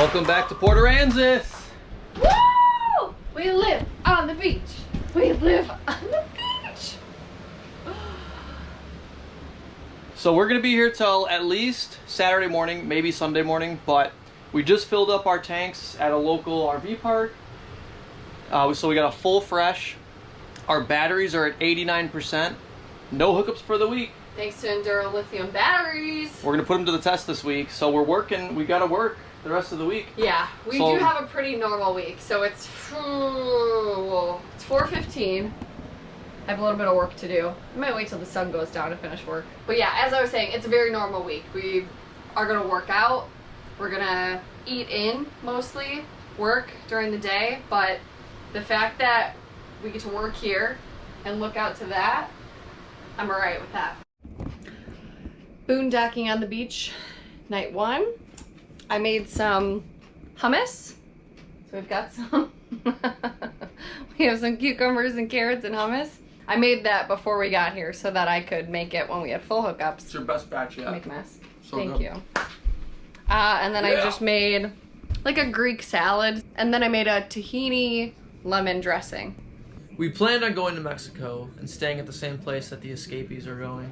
Welcome back to Port Aransas. Woo! We live on the beach. We live on the beach. So we're gonna be here till at least Saturday morning, maybe Sunday morning, but we just filled up our tanks at a local RV park. So we got a full fresh. Our batteries are at 89%. No hookups for the week. Thanks to Enduro lithium batteries. We're gonna put them to the test this week. So we're working, we gotta work the rest of the week. Yeah, we do have a pretty normal week. So it's 4:15. I have a little bit of work to do. I might wait till the sun goes down to finish work. But yeah, as I was saying, it's a very normal week. We are gonna work out. We're gonna eat in mostly, work during the day. But the fact that we get to work here and look out to that, I'm all right with that. Boondocking on the beach, night one. I made some hummus. So we've got some, we have some cucumbers and carrots and hummus. I made that before we got here so that I could make it when we had full hookups. It's your best batch yet. Make a mess. So Thank good. you. And then I just made like a Greek salad. And then I made a tahini lemon dressing. We planned on going to Mexico and staying at the same place that the escapees are going.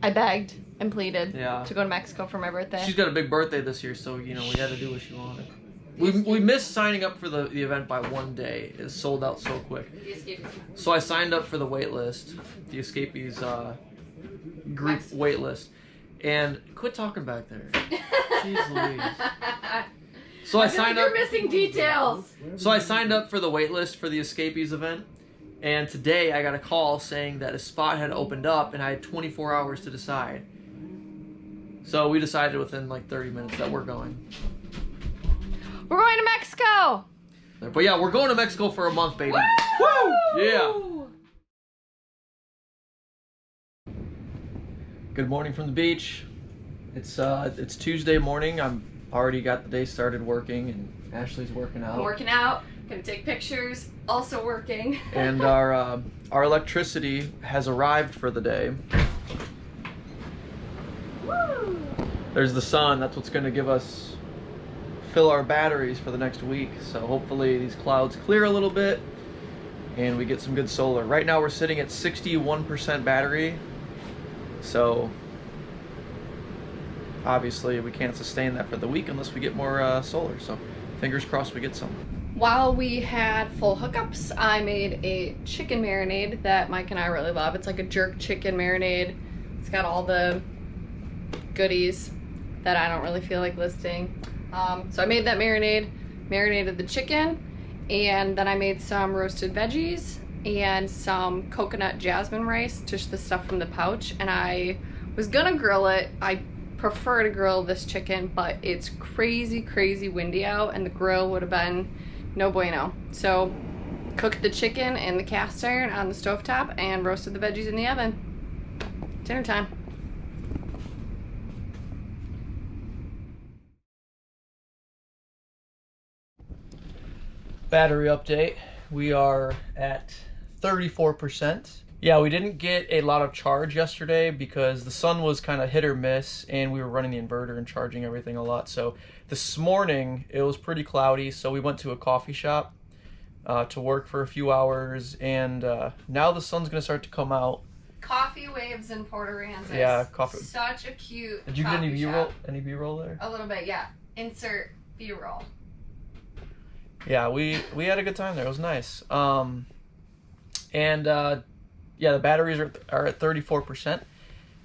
I begged and pleaded to go to Mexico for my birthday. She's got a big birthday this year, so you know we had to do what she wanted. We missed signing up for the event by one day. It sold out so quick. So I signed up for the wait list, the escapees group wait list. And quit talking back there. Jeez Louise. So I signed up. You're missing details. So I signed up for the wait list for the escapees event. And today I got a call saying that a spot had opened up and I had 24 hours to decide. So we decided within like 30 minutes that we're going. We're going to Mexico! But yeah, we're going to Mexico for a month, baby. Woo! Woo! Yeah. Good morning from the beach. It's Tuesday morning. I'm already got the day started working, and Ashley's working out. I'm working out. Gonna take pictures. Also working. And our electricity has arrived for the day. Woo! There's the sun. That's what's going to give us fill our batteries for the next week. So hopefully these clouds clear a little bit and we get some good solar. Right now we're sitting at 61% battery. So obviously we can't sustain that for the week unless we get more solar. So fingers crossed we get some. While we had full hookups, I made a chicken marinade that Mike and I really love. It's like a jerk chicken marinade. It's got all the goodies that I don't really feel like listing. So I made that marinade, marinated the chicken, and then I made some roasted veggies and some coconut jasmine rice, just the stuff from the pouch. And I was gonna grill it. I prefer to grill this chicken, but it's crazy, crazy windy out and the grill would have been no bueno. So cooked the chicken in the cast iron on the stovetop and roasted the veggies in the oven. Dinner time. Battery update. We are at 34%. Yeah, we didn't get a lot of charge yesterday because the sun was kind of hit or miss and we were running the inverter and charging everything a lot. So this morning it was pretty cloudy, so we went to a coffee shop to work for a few hours, and now the sun's gonna start to come out. Coffee waves in Port Aransas. Yeah, coffee. Such a cute. Did you get any B-roll? Any B-roll there? A little bit, yeah. Insert B-roll. Yeah, we had a good time there. It was nice. Yeah, the batteries are at 34%.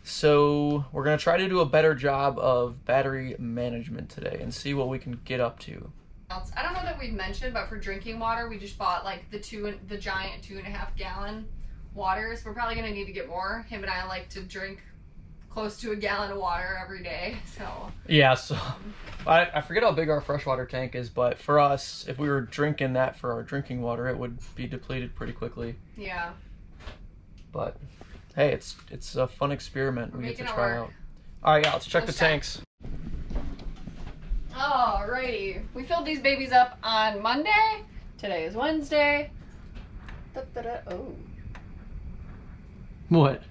So we're gonna try to do a better job of battery management today and see what we can get up to. I don't know that we've mentioned, but for drinking water, we just bought like the giant 2.5 gallon waters. We're probably gonna need to get more. Him and I like to drink close to a gallon of water every day, so. Yeah, so I forget how big our freshwater tank is, but for us, if we were drinking that for our drinking water, it would be depleted pretty quickly. Yeah. But hey, it's a fun experiment we get to try out. All right, yeah, let's check the tanks. Alrighty, we filled these babies up on Monday. Today is Wednesday. Oh. What?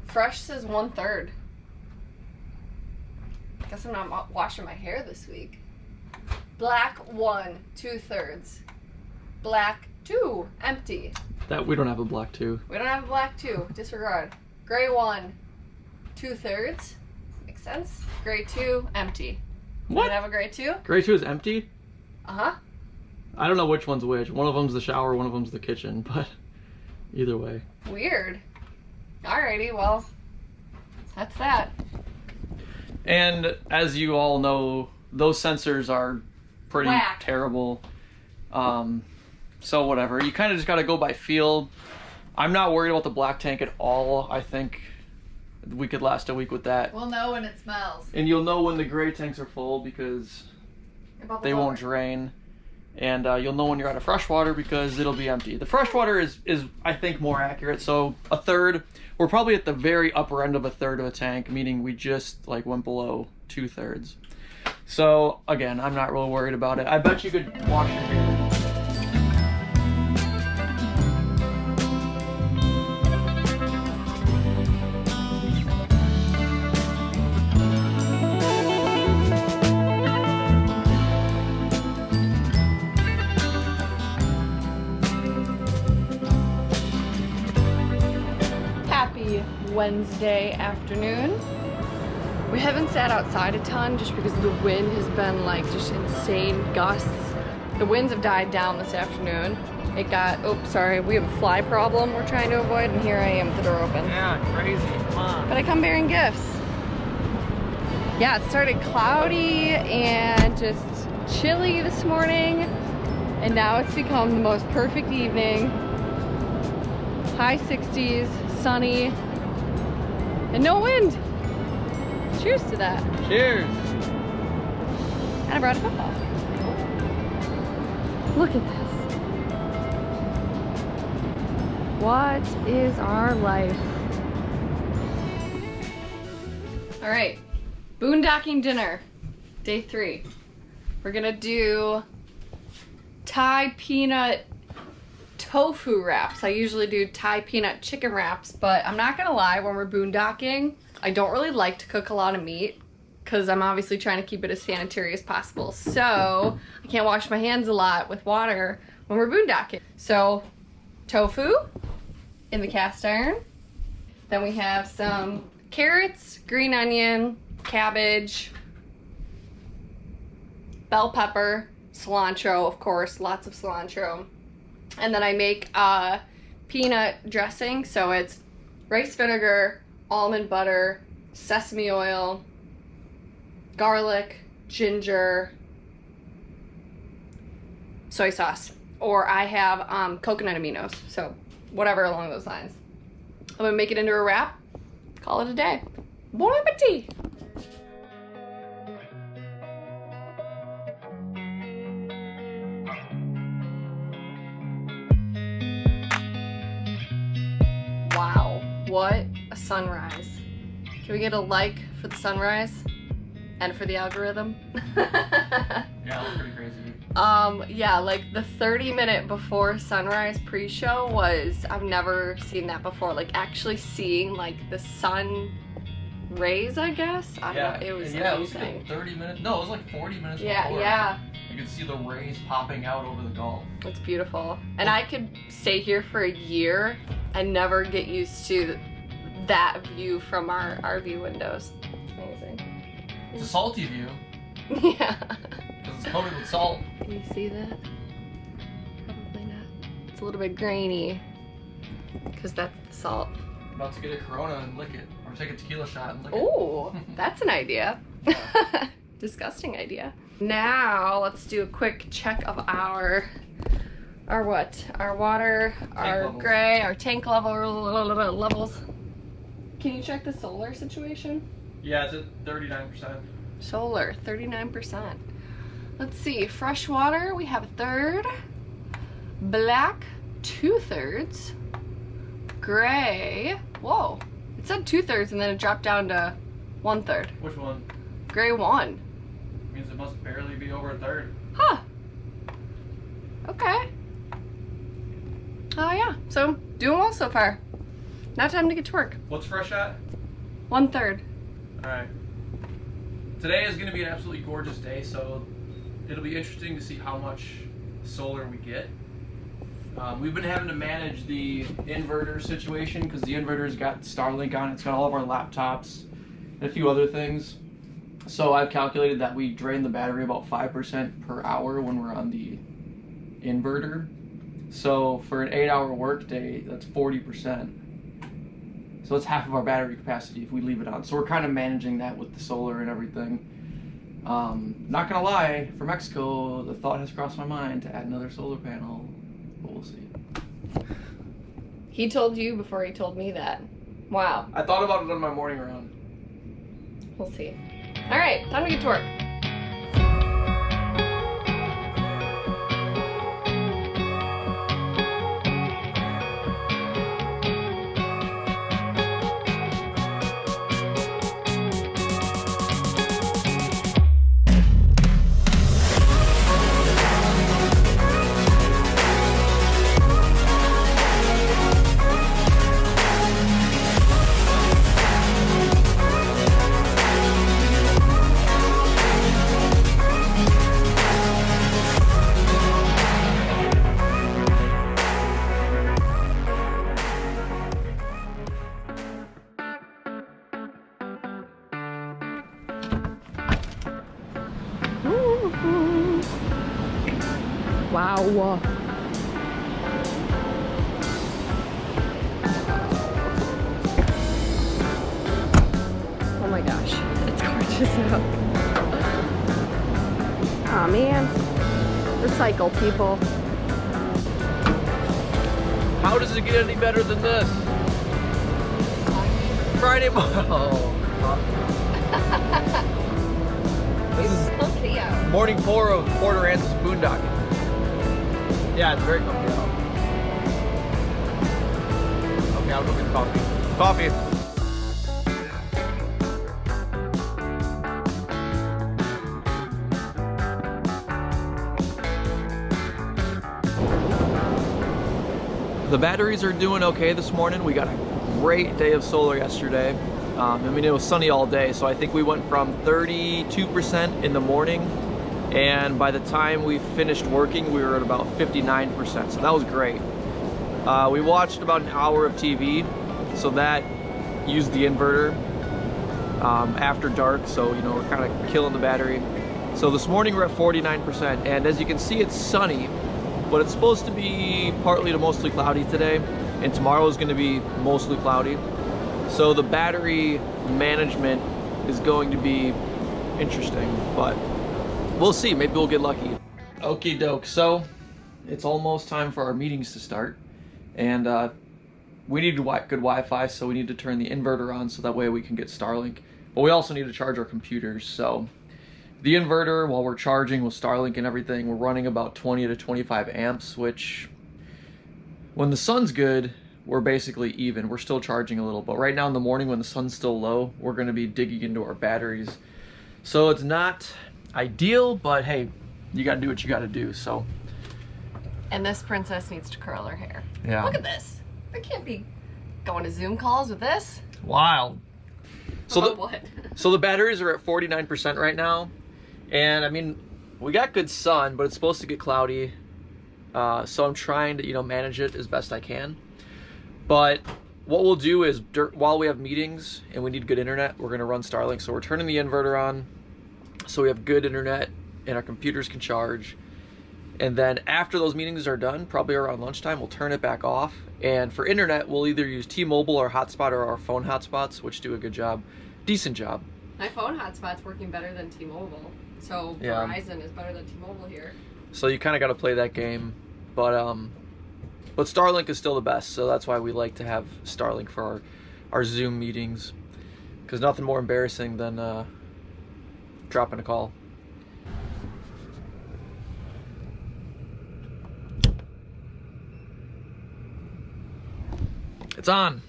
Fresh says 1/3. guess I'm not washing my hair this week. Black 1, 2/3. Black 2, empty. That we don't have a black 2. We don't have a black 2, disregard. Gray 1, 2/3. Makes sense. Gray 2, empty. What? We don't have a gray 2? Gray 2 is empty? Uh-huh. I don't know which one's which. One of them's the shower, one of them's the kitchen, but either way. Weird. Alrighty, well, that's that. And as you all know, those sensors are pretty Whack. terrible. So whatever. You kind of just got to go by feel. I'm not worried about the black tank at all. I think we could last a week with that. We'll know when it smells. And you'll know when the gray tanks are full because they won't drain. And you'll know when you're out of fresh water because it'll be empty. The fresh water is I think more accurate. So 1/3, we're probably at the very upper end of 1/3 of a tank, meaning we just like went below 2/3. So again, I'm not really worried about it. I bet you could wash your hair. Wednesday afternoon. We haven't sat outside a ton just because the wind has been like just insane gusts. The winds have died down this afternoon. It got, oops, sorry, we have a fly problem we're trying to avoid, and here I am with the door open. Yeah, crazy. Come on. But I come bearing gifts. Yeah, it started cloudy and just chilly this morning, and now it's become the most perfect evening. High 60s, sunny, and no wind. Cheers to that. Cheers. And I brought a football. Look at this. What is our life? All right, boondocking dinner, day 3. We're gonna do Thai peanut tofu wraps. I usually do Thai peanut chicken wraps, but I'm not gonna lie, when we're boondocking, I don't really like to cook a lot of meat because I'm obviously trying to keep it as sanitary as possible. So I can't wash my hands a lot with water when we're boondocking. So tofu in the cast iron. Then we have some carrots, green onion, cabbage, bell pepper, cilantro, of course, lots of cilantro. And then I make peanut dressing, so it's rice vinegar, almond butter, sesame oil, garlic, ginger, soy sauce. Or I have coconut aminos, so whatever along those lines. I'm gonna make it into a wrap, call it a day. Bon appetit! Wow, what a sunrise. Can we get a like for the sunrise? And for the algorithm? Yeah, that's pretty crazy. Yeah, like the 30-minute before sunrise pre-show was, I've never seen that before. Like actually seeing like the sun rays, I guess. I don't know, it was amazing. amazing. It was like 30 minutes. No, it was like 40 minutes Yeah, before. yeah. You could see the rays popping out over the Gulf. It's beautiful. And I could stay here for a year and never get used to that view from our RV windows. It's amazing. It's a salty view. Yeah. Because it's coated with salt. Can you see that? Probably not. It's a little bit grainy because that's the salt. I'm about to get a Corona and lick it. Or take a tequila shot and lick it. Oh, that's an idea. Disgusting idea. Now let's do a quick check of our what? Our water, our levels. gray, our tank levels. Can you check the solar situation? Yeah, it's at 39%. Solar, 39%. Let's see, fresh water, we have 1/3. Black, 2/3. Gray, whoa. It said 2/3 and then it dropped down to 1/3. Which one? Gray 1. Means it must barely be over 1/3. Huh. Okay. Oh yeah, so doing well so far. Now time to get to work. What's fresh at? 1/3. Alright. Today is going to be an absolutely gorgeous day, so it'll be interesting to see how much solar we get. We've been having to manage the inverter situation because the inverter's got Starlink on it. It's got all of our laptops and a few other things. So I've calculated that we drain the battery about 5% per hour when we're on the inverter. So for an 8-hour work day, that's 40%. So it's half of our battery capacity if we leave it on. So we're kind of managing that with the solar and everything. Not gonna lie, for Mexico, the thought has crossed my mind to add another solar panel, but we'll see. He told you before he told me that. Wow. I thought about it on my morning run. We'll see. All right, time to get to work. Wow. Oh my gosh, it's gorgeous out. Aw, man. Recycle, people. How does it get any better than this? Friday morning. This is morning 4 of Port Aransas Boondocking. Yeah, it's very comfy out. Okay, I'll go get coffee. Coffee. The batteries are doing okay this morning. We got a great day of solar yesterday. I mean, it was sunny all day, so I think we went from 32% in the morning, and by the time we finished working, we were at about 59%, so that was great. We watched about an hour of TV, so that used the inverter after dark, so you know, we're kind of killing the battery. So this morning we're at 49%, and as you can see, it's sunny, but it's supposed to be partly to mostly cloudy today, and tomorrow is going to be mostly cloudy. So the battery management is going to be interesting, but we'll see. Maybe we'll get lucky. Okie doke. So it's almost time for our meetings to start, and we need good Wi-Fi, so we need to turn the inverter on so that way we can get Starlink. But we also need to charge our computers. So the inverter, while we're charging with Starlink and everything, we're running about 20 to 25 amps, which when the sun's good, we're basically even. We're still charging a little, but right now in the morning when the sun's still low, we're going to be digging into our batteries. So it's not ideal, but hey, you got to do what you got to do. So. And this princess needs to curl her hair. Yeah. Look at this. I can't be going to Zoom calls with this. Wild. So what? So the batteries are at 49% right now, and I mean, we got good sun, but it's supposed to get cloudy. So I'm trying to, you know, manage it as best I can. But what we'll do is, while we have meetings and we need good internet, we're going to run Starlink. So we're turning the inverter on so we have good internet and our computers can charge. And then after those meetings are done, probably around lunchtime, we'll turn it back off. And for internet, we'll either use T-Mobile or hotspot or our phone hotspots, which do a good job, decent job. My phone hotspot's working better than T-Mobile. So yeah. Verizon is better than T-Mobile here. So you kind of got to play that game. But Starlink is still the best, so that's why we like to have Starlink for our Zoom meetings, because nothing more embarrassing than dropping a call. It's on.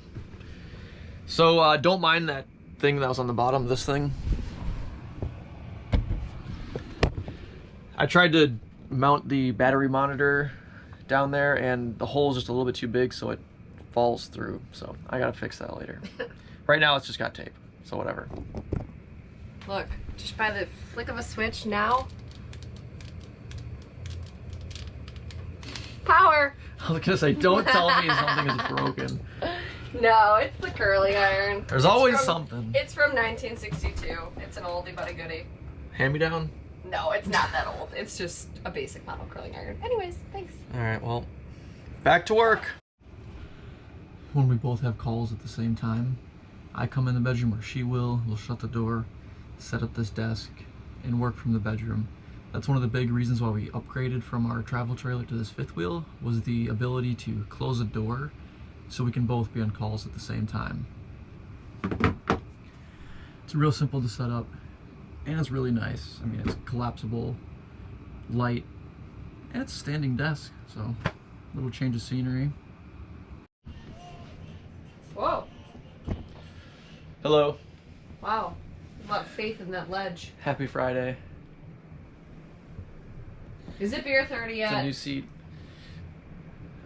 So don't mind that thing that was on the bottom of this thing. I tried to mount the battery monitor down there, and the hole is just a little bit too big, so it falls through. So I gotta fix that later. Right now it's just got tape, so whatever. Look, Just by the flick of a switch now. Power! I was gonna say, don't tell me something is broken. No, it's the curling iron. There's always something. It's from 1962. It's an oldie but a goodie. Hand-me-down? No, it's not that old. It's just a basic model curling iron. Anyways, thanks. Alright, well, back to work. When we both have calls at the same time, I come in the bedroom or she will. We'll shut the door, set up this desk, and work from the bedroom. That's one of the big reasons why we upgraded from our travel trailer to this fifth wheel, was the ability to close a door so we can both be on calls at the same time. It's real simple to set up, and it's really nice. I mean, it's collapsible, light, and it's a standing desk, so a little change of scenery. Whoa. Hello. Wow. A lot of faith in that ledge. Happy Friday. Is it beer 30 yet? It's a new seat.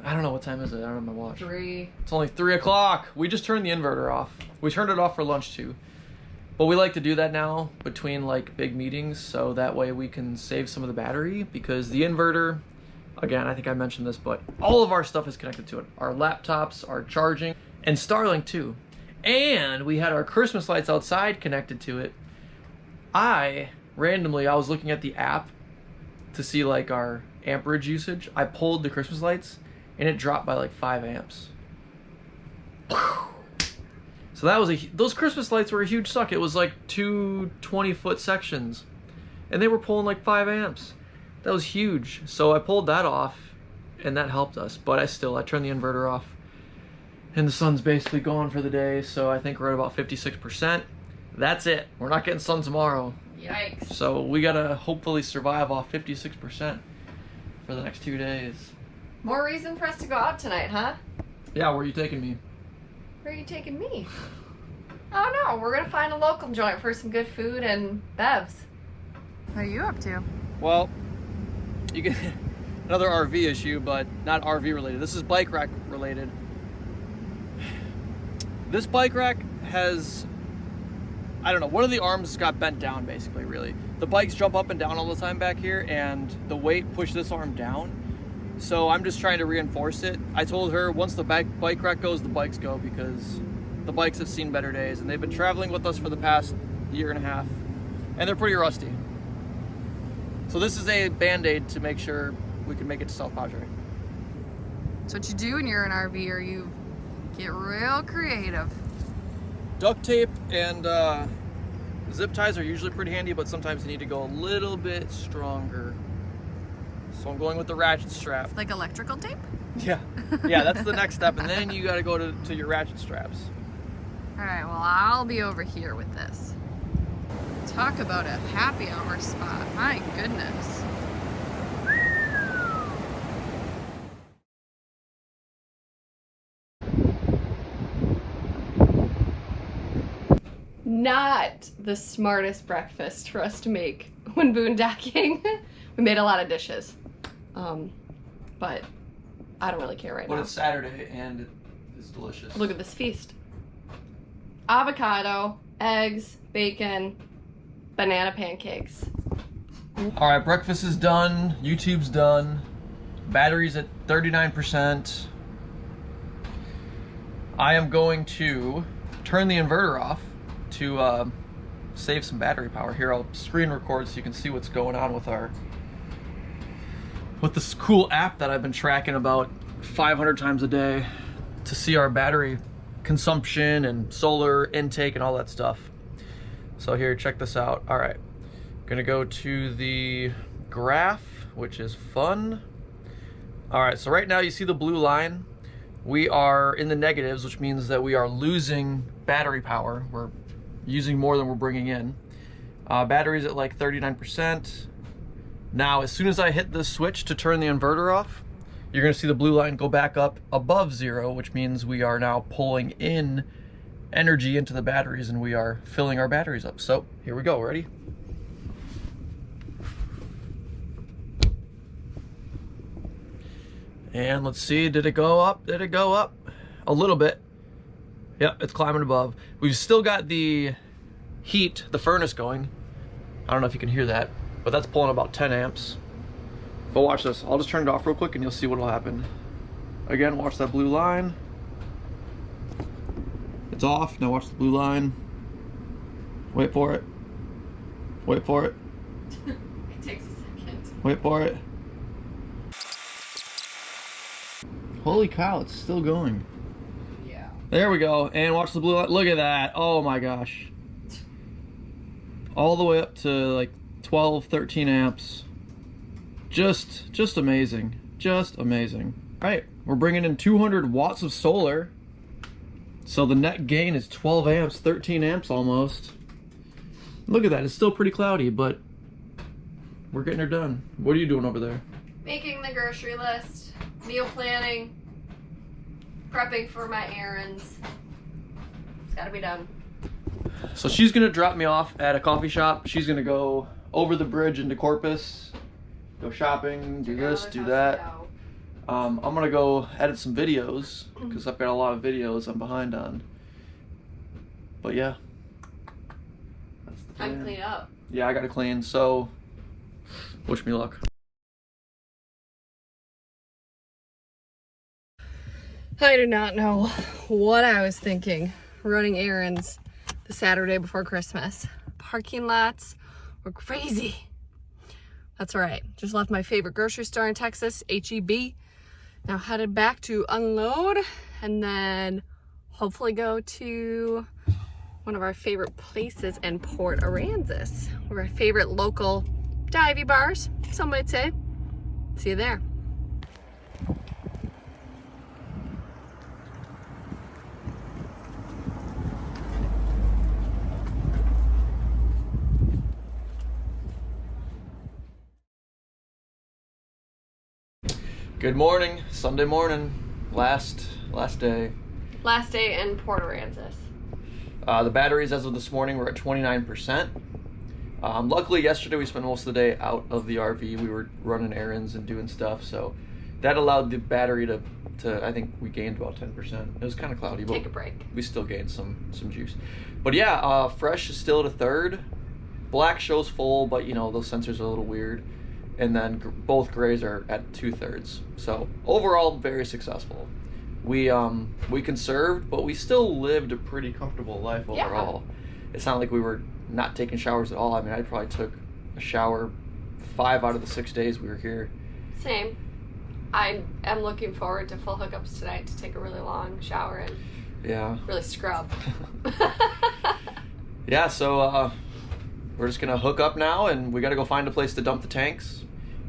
I don't know, what time is it? I don't have my watch. 3. It's only 3 o'clock. We just turned the inverter off. We turned it off for lunch too. But we like to do that now between like big meetings, so that way we can save some of the battery, because the inverter, again, I think I mentioned this, but all of our stuff is connected to it. Our laptops, our charging, and Starlink too. And we had our Christmas lights outside connected to it. I was looking at the app to see like our amperage usage. I pulled the Christmas lights and it dropped by like 5 amps. So that was those Christmas lights were a huge suck. It was like 2 20-foot sections and they were pulling like 5 amps. That was huge. So I pulled that off and that helped us, but I turned the inverter off and the sun's basically gone for the day. So I think we're at about 56%. That's it. We're not getting sun tomorrow. Yikes. So we gotta hopefully survive off 56% for the next 2 days. More reason for us to go out tonight, huh? Yeah, where are you taking me? Where are you taking me? Oh no, we're gonna find a local joint for some good food and bevs. What are you up to? Well, you get another RV issue, but not RV related. This is bike rack related. This bike rack has, I don't know, one of the arms got bent down basically, really. The bikes jump up and down all the time back here, and the weight pushed this arm down. So I'm just trying to reinforce it. I told her once the bike rack goes, the bikes go, because the bikes have seen better days, and they've been traveling with us for the past 1.5 years, and they're pretty rusty. So this is a Band-Aid to make sure we can make it to South Padre. That's what you do when you're an RVer, you get real creative. Duct tape and zip ties are usually pretty handy, but sometimes you need to go a little bit stronger. So I'm going with the ratchet strap. Like electrical tape? Yeah, that's the next step, and then you got to go to your ratchet straps. All right, well, I'll be over here with this. Talk about a happy hour spot. My goodness. Not the smartest breakfast for us to make when boondocking. We made a lot of dishes, but I don't really care right now. But it's Saturday and it's delicious. Look at this feast. Avocado, eggs, bacon, banana pancakes. All right, breakfast is done. YouTube's done. Battery's at 39%. I am going to turn the inverter off to save some battery power. Here, I'll screen record so you can see what's going on with this cool app that I've been tracking about 500 times a day to see our battery consumption and solar intake and all that stuff. So here, check this out. All right, gonna go to the graph, which is fun. All right, so right now you see the blue line. We are in the negatives, which means that we are losing battery power. We're using more than we're bringing in. Battery's at like 39%. Now, as soon as I hit the switch to turn the inverter off, you're gonna see the blue line go back up above 0, which means we are now pulling in energy into the batteries and we are filling our batteries up. So here we go, ready? And let's see, did it go up? Did it go up? A little bit. Yep, it's climbing above. We've still got the heat, the furnace going. I don't know if you can hear that, but that's pulling about 10 amps. But watch this. I'll just turn it off real quick and you'll see what will happen. Again, watch that blue line. It's off. Now watch the blue line. Wait for it. Wait for it. It takes a second. Wait for it. Holy cow, it's still going. Yeah. There we go. And watch the blue light. Look at that. Oh my gosh. All the way up to like 12, 13 amps. Just amazing. Just amazing. All right, we're bringing in 200 watts of solar. So the net gain is 12 amps, 13 amps almost. Look at that. It's still pretty cloudy, but we're getting her done. What are you doing over there? Making the grocery list, meal planning, prepping for my errands. It's gotta be done. So she's gonna drop me off at a coffee shop. She's gonna go over the bridge into Corpus, go shopping, do this, do that. I'm gonna go edit some videos because I've got a lot of videos I'm behind on. But yeah, that's the plan. Time to clean up. Yeah, I gotta clean. So wish me luck. I do not know what I was thinking running errands the Saturday before Christmas. Parking lots were crazy. That's all right. Just left my favorite grocery store in Texas, H-E-B. Now headed back to unload and then hopefully go to one of our favorite places in Port Aransas. One of our favorite local divey bars, some might say. See you there. Good morning, Sunday morning, last day. Last day in Port Aransas. The batteries as of this morning were at 29%. Luckily yesterday we spent most of the day out of the RV. We were running errands and doing stuff, so that allowed the battery to I think we gained about 10%. It was kind of cloudy, but take a break. We still gained some juice. But yeah, fresh is still at a third. Black shows full, but you know, those sensors are a little weird. And then both grays are at 2/3. So overall, very successful. We conserved, but we still lived a pretty comfortable life overall. Yeah. It's not like we were not taking showers at all. I mean, I probably took a shower 5 out of the 6 days we were here. Same. I am looking forward to full hookups tonight to take a really long shower and really scrub. Yeah, so we're just gonna hook up now, and we gotta go find a place to dump the tanks.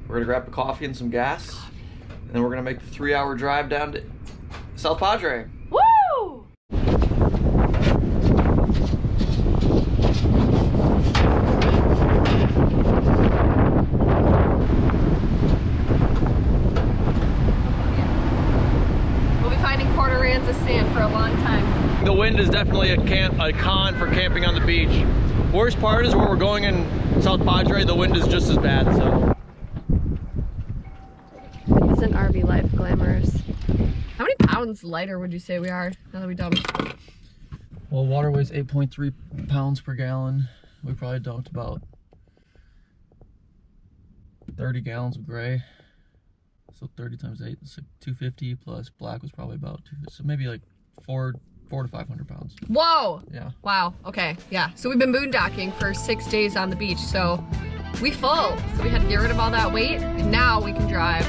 We're gonna grab a coffee and some gas, and then we're gonna make the 3-hour drive down to South Padre. Woo! We'll be finding Port Aransas sand for a long time. The wind is definitely a con for camping on the beach. Worst part is where we're going in South Padre, the wind is just as bad, so. Isn't RV life glamorous? How many pounds lighter would you say we are now that we dumped? Well, water weighs 8.3 pounds per gallon. We probably dumped about 30 gallons of gray. So 30 times 8 is like 250, plus black was probably about 250. So maybe like 400 to 500 pounds. Whoa! Yeah. Wow, okay, yeah. So we've been boondocking for 6 days on the beach, so we full. So we had to get rid of all that weight, and now we can drive